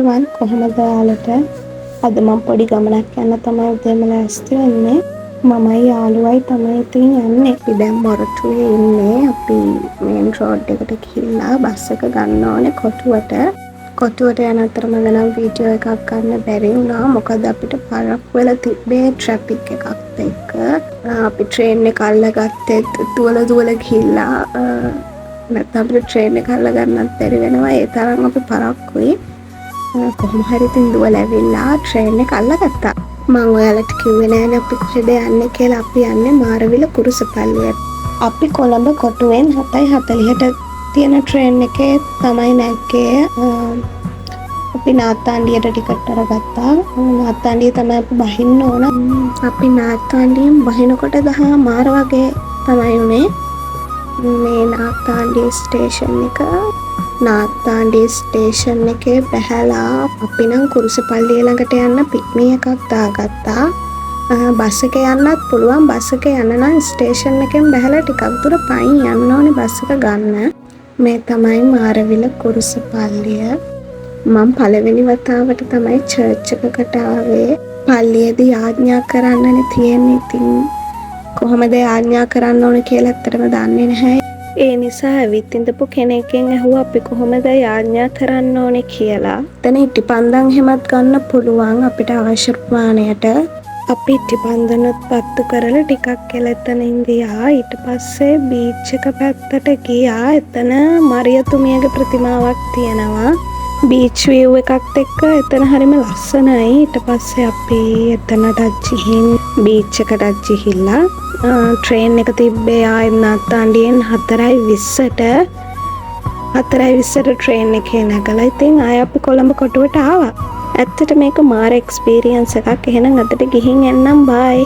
everyone, කොහොමද යාළුවට? අද මම පොඩි ගමනක් යන්න තමයි උදේම ලෑස්ති වෙන්නේ. මමයි යාළුවයි තමයි ඉතින් යන්නේ. අපි දැන් මොරටුවේ ඉන්නේ. අපි මේන් රෝඩ් එකට ගිහිල්ලා බස් එක ගන්න ඕනේ කොටුවට. කොටුවට යන අතරම නම් වීඩියෝ එකක් ගන්න බැරි වුණා. මොකද අපිට පරක් වෙලා තිබ්බේ ට්‍රැෆික් එකත් එක්ක. අපි ට්‍රේන් එක අල්ලගත්තේ දුවලා ගිහිල්ලා නැත්නම් අපිට ට්‍රේන් එක අල්ල ගන්නත් බැරි වෙනවා. ඒ තරම් අපි පරක්කුයි. කොහොම හරි ඉතින් දුවලා ඇවිල්ලා ට්‍රේන් එක අල්ලගත්තා. මම ඔයාලට කිව්වේ නෑනේ අපි කොහෙද යන්නේ කියලා. අපි යන්නේ මාරවිල කුරුසපල්ලියට. අපි කොළඹ කොටුවෙන් 7:40ට තියෙන ට්‍රේන් එකේ තමයි නැග්ගේ. අපි නාත්තාන්ඩියට ටිකට් අරගත්තා. නාත්තාන්ඩිය තමයි අපි බහින්න ඕන. අපි නාත්තාන්ඩියෙන් බහිනකොට 10:00 වගේ තමයි උනේ. මේ නාත්තාන්ඩිය ස්ටේෂන් එක. නාත්තාන්ඩිය ස්ටේෂන් එකේ බැහැලා අපි නම් කුරුසපල්ලිය ළඟට යන්න පික්මී එකක් දාගත්තා. බස් එක යන්නත් පුළුවන්. බස් එක යන්න නම් ස්ටේෂන් එකෙන් බැහැලා ටිකක් දුර පයින් යන්න ඕනේ බස් එක ගන්න. මේ තමයි මාරවිල කුරුසපල්ලිය. මම පළවෙනි වතාවට තමයි චර්ච් එකකට ආවේ. පල්ලියේදී යාඥා කරන්නනේ තියෙන්නේ. ඉතින් කොහොමද යාඥා කරන්න ඕන කියලා ඇත්තටම දන්නේ නැහැ. ඒ නිසා ඇවිත් ඉඳපු කෙනෙක්ගෙන් ඇහුවා අපි කොහොමද යාඥා කරන්න ඕනේ කියලා. එතන ඉටිපන්දම් හැමත් ගන්න පුළුවන් අපිට අවශ්‍ය ප්‍රමාණයට. අපි ඉටිපන්දනත් පත්තු කරලා ටිකක් එතනින් ගියා. ඊට පස්සේ බීච් එක පැත්තට ගියා. එතන මරියතුමියගේ ප්‍රතිමාවක් තියෙනවා. බීච් විව් එකත් එක්ක එතන හරිම ලස්සනයි. ඊට පස්සේ අපි එතනට ගිහින් බීච් එකට ගිහිල්ලා ට්‍රේන් එක තිබ්බේ ආයෙත් නාත්තාන්ඩියෙන් 4:20ට ට්‍රේන් එකේ නැගලා ඉතින් ආයෙ අපි කොළඹ කොටුවට ආවා. ඇත්තට මේක මාර එක්ස්පීරියන්ස් එකක්. එහෙනම් අදට ගිහින් එන්නම් බයි.